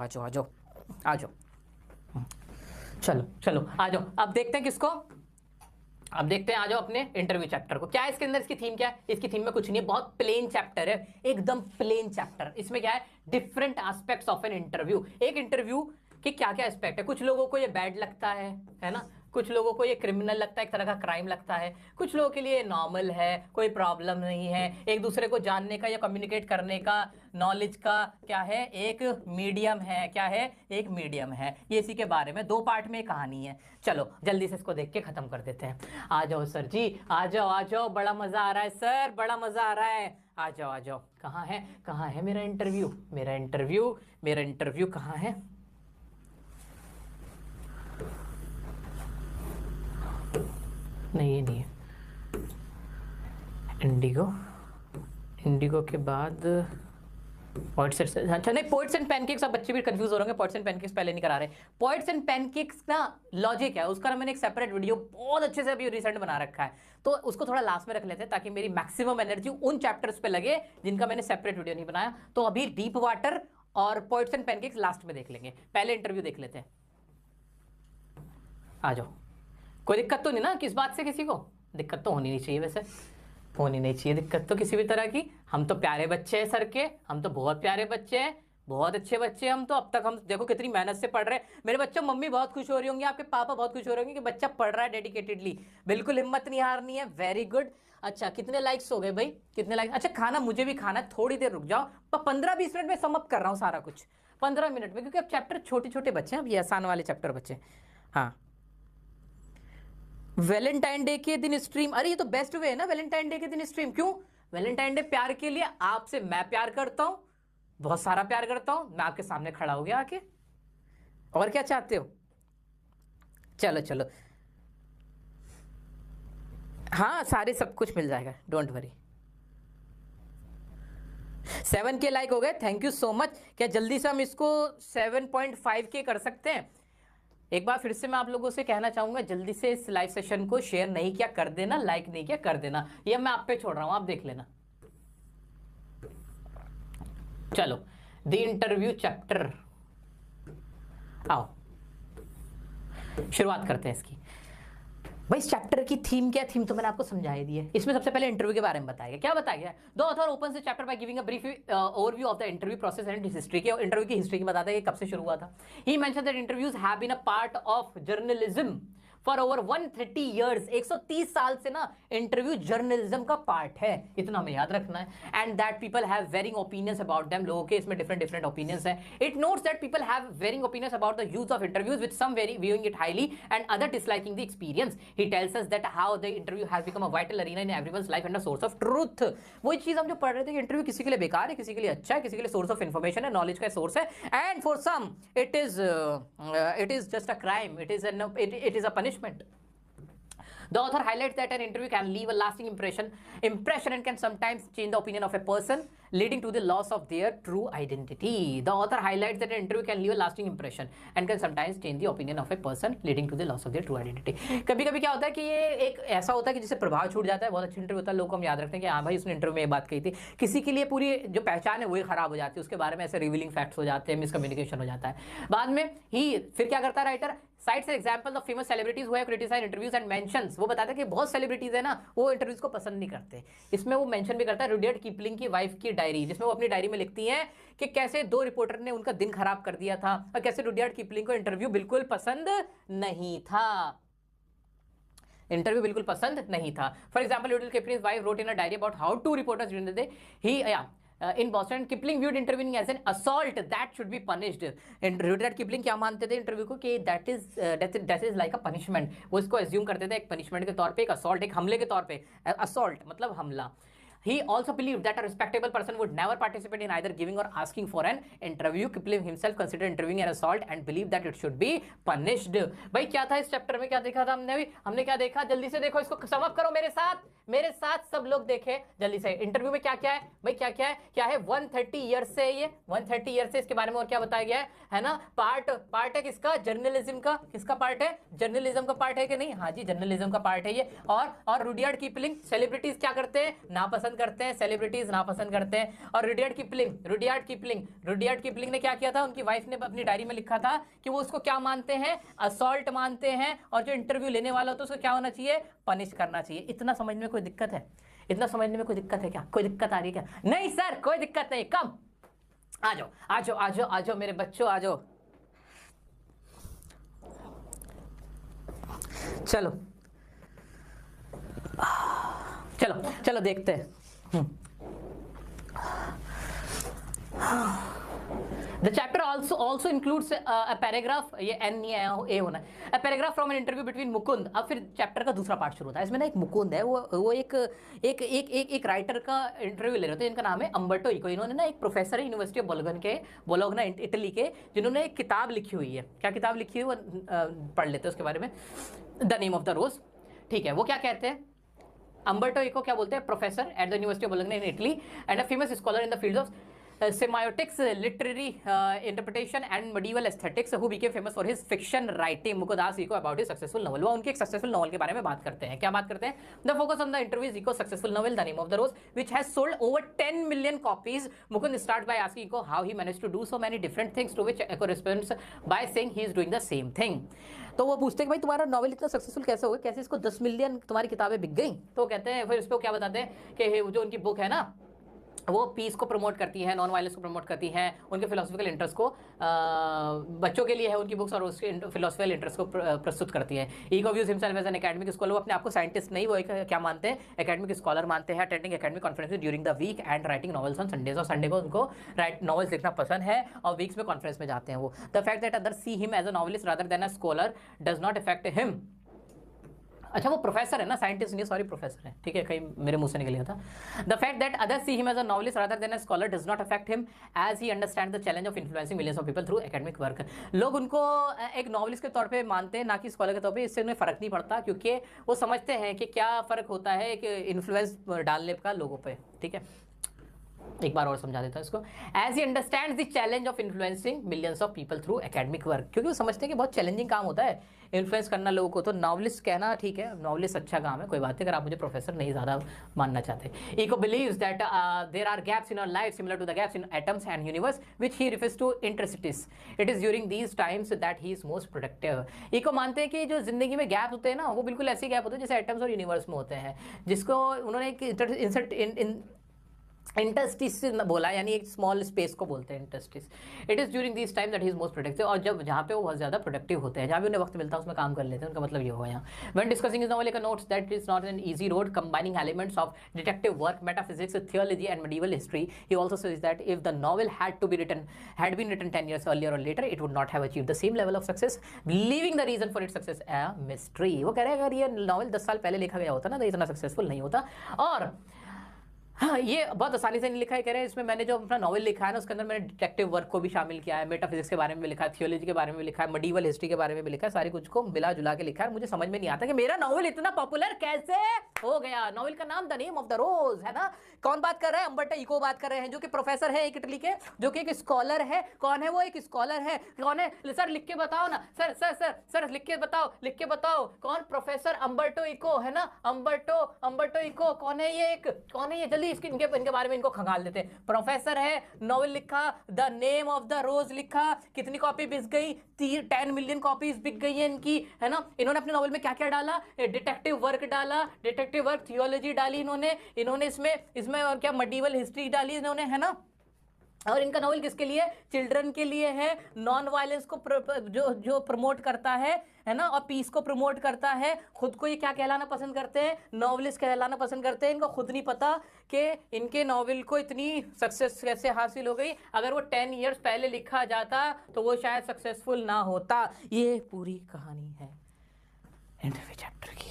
आ जाओ आ जाओ आ जाओ, चलो चलो आ जाओ। अब देखते हैं किसको, अब देखते हैं, आ जाओ अपने इंटरव्यू चैप्टर को। क्या है इसके अंदर, इसकी थीम क्या है? इसकी थीम में कुछ नहीं है, बहुत प्लेन चैप्टर है, एकदम प्लेन चैप्टर। इसमें क्या है, different aspects of an interview. एक इंटरव्यू के क्या क्या एस्पेक्ट है। कुछ लोगों को ये बैड लगता है ना, कुछ लोगों को ये क्रिमिनल लगता है, एक तरह का क्राइम लगता है, कुछ लोगों के लिए नॉर्मल है, कोई प्रॉब्लम नहीं है, एक दूसरे को जानने का या कम्युनिकेट करने का, नॉलेज का क्या है, एक मीडियम है। क्या है, एक मीडियम है। ये इसी के बारे में 2 पार्ट में कहानी है। चलो जल्दी से इसको देख के खत्म कर देते हैं। आ जाओ सर जी, आ जाओ आ जाओ, बड़ा मजा आ रहा है सर, बड़ा मजा आ रहा है। आ जाओ आ जाओ। कहाँ है मेरा इंटरव्यू, मेरा इंटरव्यू, मेरा इंटरव्यू कहाँ है? नहीं ये नहीं है। इंडिगो, इंडिगो के बाद पोइट्स एंड, अच्छा नहीं, पोइट्स एंड पैनकेक्स। अब बच्चे भी कंफ्यूज हो रहे होंगे, पोइट्स एंड पैनकेक्स पहले नहीं करा रहे। पोइट्स एंड पैनकेक्स ना लॉजिक है उसका ना, मैंने एक सेपरेट वीडियो बहुत अच्छे से अभी रिसेंट बना रखा है, तो उसको थोड़ा लास्ट में रख लेते हैं ताकि मेरी मैक्सिमम एनर्जी उन चैप्टर्स पे लगे जिनका मैंने सेपरेट वीडियो नहीं बनाया। तो अभी डीप वाटर और पोइट्स एंड पैनकेक्स लास्ट में देख लेंगे, पहले इंटरव्यू देख लेते हैं। आ जाओ। कोई दिक्कत तो नहीं ना किस बात से? किसी को दिक्कत तो होनी नहीं चाहिए, वैसे होनी नहीं चाहिए दिक्कत तो किसी भी तरह की। हम तो प्यारे बच्चे हैं सर के, हम तो बहुत प्यारे बच्चे हैं, बहुत अच्छे बच्चे हैं हम तो। अब तक हम देखो कितनी मेहनत से पढ़ रहे हैं। मेरे बच्चे, मम्मी बहुत खुश हो रही होंगी, आपके पापा बहुत खुश हो रहे होंगे कि बच्चा पढ़ रहा है डेडिकेटेडली। बिल्कुल हिम्मत नहीं हारनी है, वेरी गुड। अच्छा कितने लाइक्स हो गए भाई, कितने लाइक? अच्छा खाना मुझे भी खाना है, थोड़ी देर रुक जाओ, पर 15-20 मिनट में समअप कर रहा हूँ सारा कुछ, 15 मिनट में, क्योंकि अब चैप्टर छोटे छोटे बच्चे हैं, अब ये आसान वाले चैप्टर बच्चे। हाँ, वैलेंटाइन डे के दिन स्ट्रीम, अरे ये तो बेस्ट वे है ना वैलेंटाइन डे के दिन स्ट्रीम। क्यों? वैलेंटाइन डे प्यार के लिए, आपसे मैं प्यार करता हूं, बहुत सारा प्यार करता हूं, मैं आपके सामने खड़ा हो गया आके, और क्या चाहते हो? चलो चलो, हाँ सारे सब कुछ मिल जाएगा, डोंट वरी। 7K लाइक हो गए, थैंक यू सो मच। क्या जल्दी से हम इसको 7.5K कर सकते हैं? एक बार फिर से मैं आप लोगों से कहना चाहूंगा, जल्दी से इस लाइव सेशन को शेयर नहीं किया कर देना, लाइक नहीं किया कर देना, ये मैं आप पे छोड़ रहा हूं, आप देख लेना। चलो द इंटरव्यू चैप्टर, आओ शुरुआत करते हैं इसकी। भाई इस चैप्टर की थीम क्या? थीम तो मैंने आपको समझा ही दी है। इसमें सबसे पहले इंटरव्यू के बारे में बताया गया। क्या बताया गया? The author opens the chapter by giving a brief overview of the interview process and history. के इंटरव्यू की हिस्ट्री की बताता है कि कब से शुरू हुआ था। He mention that interviews have been a part of journalism for over 130 years. 130 साल से ना इंटरव्यू जर्नलिज्म का पार्ट है, इतना हमें याद रखना है। And that people have varying opinions about them, लोगों के इसमें डिफरेंट डिफरेंट ओपिनियंस है। It notes that people have varying opinions about the use of interviews, with some viewing it highly and other disliking the experience. He tells us that how the interview has become a vital arena in everyone's life and a source of truth. वही चीज हम जो पढ़ रहे थे कि interview किसी के लिए बेकार है, किसी के लिए अच्छा है, किसी के लिए सोर्स ऑफ इंफॉर्मेशन है, नॉलेज का सोर्स है, and for some it is just a crime, it is a punishment. The author highlights that an interview can leave a lasting impression and can sometimes change the opinion of a person, leading to the loss of their true identity. The author highlights that an interview can leave a lasting impression and can sometimes change the opinion of a person, leading to the loss of their true identity. कभी कभी क्या होता है कि ये एक ऐसा होता है कि जिससे प्रभाव छूट जाता है। बहुत अच्छा इंटरव्यू होता है, लोगों को हम याद रखते हैं कि हाँ भाई उसने इंटरव्यू में ये बात कही थी। किसी के लिए पूरी जो पहचान है वही खराब हो जाती है, उसके बारे में ऐसे रिवीलिंग फैक्ट्स हो जाते हैं, मिसकम्युनिकेशन हो जाता है। बाद में ही फिर क्या करता है writer? Sites example of famous celebrities who have criticised interviews and mentions. वो बताता है कि बहुत सेलिब्रिटीज है ना, वो इंटरव्यूज को पसंद नहीं करते। इसमें वो मेंशन भी करता है रुडियार्ड किपलिंग की वाइफ की डायरी, जिसमें वो अपनी डायरी में लिखती हैं कि कैसे 2 रिपोर्टर ने उनका दिन खराब कर दिया था और कैसे रुडियार्ड किपलिंग को इंटरव्यू बिल्कुल पसंद नहीं था, इंटरव्यू बिल्कुल पसंद नहीं था। For example Rudyard Kipling's wife wrote in a diary about how 2 reporters during the day in Boston, Kipling viewed interviewing as an assault that should be punished. Rudyard Kipling क्या मानते थे इंटरव्यू को? कि that is like a punishment. वो इसको assume करते थे एक punishment के तौर पे, एक assault, एक हमले के तौर पे। assault मतलब हमला। He also believed that a respectable person would never participate in either giving or asking for an interview. Kipling himself considered interviewing an assault and believed that it should be punished. भाई क्या था इस chapter में? क्या देखा था हमने क्या देखा? जल्दी से देखो, इसको सम अप करो मेरे साथ सब लोग देखे जल्दी से। इंटरव्यू में क्या क्या है भाई? क्या है 130 ईयर से, ये 130 ईयर से इसके बारे में और क्या बताया गया है ना? पार्ट है किसका? जर्नलिज्म का। किसका पार्ट है? जर्नलिज्म का पार्ट है कि नहीं? हाँ जी, जर्नलिज्म का पार्ट है ये। और रुडियार्ड किपलिंग सेलिब्रिटीज क्या करते हैं? नापसंद पसंद करते हैं, सेलिब्रिटीज नापसंद करते हैं। और रुडयार्ड किपलिंग ने क्या किया था, उनकी वाइफ ने अपनी डायरी में लिखा था कि वो उसको क्या मानते हैं, असॉल्ट मानते हैं, और जो इंटरव्यू लेने वाला होता है उसको क्या होना चाहिए, पनिश करना चाहिए। इतना समझने में कोई दिक्कत है? इतना समझने में कोई दिक्कत है क्या? कोई दिक्कत आ रही है क्या? नहीं सर, कोई दिक्कत नहीं। कम आ जाओ, आ जाओ, आ जाओ, आ जाओ मेरे बच्चों, आ जाओ। चलो चलो चलो देखते हैं। The chapter also includes a paragraph, ये N नहीं है, A होना है, a paragraph from an interview between Mukund. अब फिर चैप्टर का दूसरा पार्ट शुरू होता है। इसमें ना एक मुकुंद है, वो एक राइटर का इंटरव्यू ले रहे थे, इनका नाम है अम्बर्टो इको। इन्होंने ना एक प्रोफेसर है यूनिवर्सिटी ऑफ बोलोगना इटली के, जिन्होंने एक किताब लिखी हुई है। क्या किताब लिखी है वो पढ़ लेते हैं उसके बारे में, द नेम ऑफ द रोज। ठीक है, वो क्या कहते हैं, अम्बर्टो इको क्या बोलते हैं, professor at the university of bologna in Italy and a famous scholar in the field of semiotics, literary interpretation and medieval aesthetics, who became famous for his fiction writing. मुकुंदास Eco about his successful novel। वो उनके एक successful novel के बारे में बात करते हैं। क्या बात करते हैं? The focus on the interview is Ico's successful novel, The Name of the Rose, which has sold over 10 million copies. Mukund starts by asking Ico how he managed to do so many different things, to which Ico responds by saying he is doing the same thing. तो वो पूछते हैं कि भाई तुम्हारा novel इतना successful कैसे हो गया, कैसे इसको 10 मिलियन तुम्हारी किताबें बिक गई? तो कहते हैं, फिर इस पर क्या बताते हैं कि जो उनकी बुक है ना, वो पीस को प्रमोट करती है, नॉन वायलेंस को प्रमोट करती है, उनके फिलोसफिकल इंटरेस्ट को बच्चों के लिए है उनकी बुक्स, और उसके फिलोसफिकल इंटरेस्ट को प्रस्तुत करती है। Eco views himself as an academic scholar. वो अपने आप को साइंटिस्ट नहीं, वो एक क्या मानते हैं, एकेडमिक स्कॉलर मानते हैं। Attending academic conferences during the week and writing novels on Sundays. और संडे को उनको नॉवेल्स लिखना पसंद है और वीक्स में कॉन्फ्रेंस में जाते हैं वो। The fact that other see him as a novelist rather than a scholar does not affect him. अच्छा, वो प्रोफेसर है ना, साइंटिस्ट नहीं, सॉरी प्रोफेसर है, ठीक है, कहीं मेरे मुंह से निकल गया था। The fact that others see him as a novelist rather than a scholar does not affect him as he understand the challenge of influencing millions of people through academic work. लोग उनको एक नॉवेलिस्ट के तौर पे मानते हैं, ना कि स्कॉलर के तौर पे। इससे उन्हें फर्क नहीं पड़ता, क्योंकि वो समझते हैं कि क्या फर्क होता है एक इन्फ्लुएंस डालने का लोगों पे। ठीक है, एक बार और समझा देता हूं इसको। As he understands the challenge of influencing millions of people through academic work, क्योंकि वो समझते हैं कि बहुत चैलेंजिंग काम होता है इन्फ्लुएंस करना लोगों को। तो नॉवलिस्ट कहना ठीक है, नॉवलिस्ट अच्छा काम है, कोई बात नहीं, अगर आप मुझे प्रोफेसर नहीं ज़्यादा मानना चाहते। Eco believes that there are gaps in our life similar to the gaps in atoms and universe which he refers to interstices. It is during these times that he is most productive. Eco मानते हैं कि जो जिंदगी में gap होते हैं ना, वो बिल्कुल ऐसे गैप होते हैं जैसे एटम्स और यूनिवर्स में होते हैं, जिसको उन्होंने एक इंटरस्टिस बोला, यानी एक स्मॉल स्पेस को बोलते हैं interstices. It is during this time that he is most productive. और जब जहाँ पे वो बहुत ज़्यादा प्रोडक्टिव होते हैं, जहाँ भी उन्हें वक्त मिलता है उसमें काम कर लेते हैं, उनका मतलब ये होगा यहाँ। When discussing is novel Eco notes that is not an easy road combining elements of detective work, metaphysics, theology and medieval history. He also says that if the novel had been written 10 years earlier or later, it would not have achieved the same level of success, leaving the reason for its success a mystery। वो कह रहे हैं अगर ये novel 10 साल पहले लिखा गया होता ना, तो इतना सक्सेसफुल नहीं होता। और हाँ, ये बहुत आसानी से नहीं लिखा है, कह रहे हैं इसमें मैंने जो अपना नॉवल लिखा है ना, उसके अंदर मैंने डिटेक्टिव वर्क को भी शामिल किया है, मेटाफिजिक्स के बारे में भी लिखा है, थियोलॉजी के बारे में भी लिखा है, मेडिवल हिस्ट्री के बारे में भी लिखा है, सारी कुछ को मिला जुला के लिखा है। मुझे समझ में नहीं आता कि मेरा नॉवल इतना पॉपुलर कैसे हो गया। नॉवल का नाम द नेम ऑफ द रोज है ना। कौन बात कर रहा है? अम्बर्टो इको बात कर रहे हैं, जो कि प्रोफेसर है एक इटली के, जो कि एक स्कॉलर है। कौन है वो? एक स्कॉलर है। कौन है सर? लिख के बताओ ना सर, सर सर सर लिख के बताओ, लिख के बताओ। कौन? प्रोफेसर अम्बर्टो इको है ना। अम्बर्टो इको कौन है ये? कौन है ये? जल्दी इनके बारे में इनको खंगाल देते हैं। प्रोफेसर है, नॉवेल लिखा, द नेम ऑफ द रोज लिखा, कितनी कॉपी बिक गई? 10 मिलियन कॉपीज बिक गई है इनकी, है ना। इन्होंने अपने नॉवेल में क्या क्या डाला? डिटेक्टिव वर्क डाला, डिटेक्टिव वर्क, थियोलॉजी डाली इन्होंने इसमें और क्या मेडिवल हिस्ट्री डाली इन्होंने, है ना। और इनका नॉवेल किसके लिए? चिल्ड्रन के लिए है, नॉन वायलेंस को जो प्रमोट करता है ना, और पीस को प्रमोट करता है। खुद को ये क्या कहलाना पसंद करते हैं? नॉवेलिस्ट कहलाना पसंद करते हैं। इनको खुद नहीं पता कि इनके नॉवेल को इतनी सक्सेस कैसे हासिल हो गई। अगर वो 10 ईयर्स पहले लिखा जाता तो वो शायद सक्सेसफुल ना होता। ये पूरी कहानी है इंटरव्यू चैप्टर की।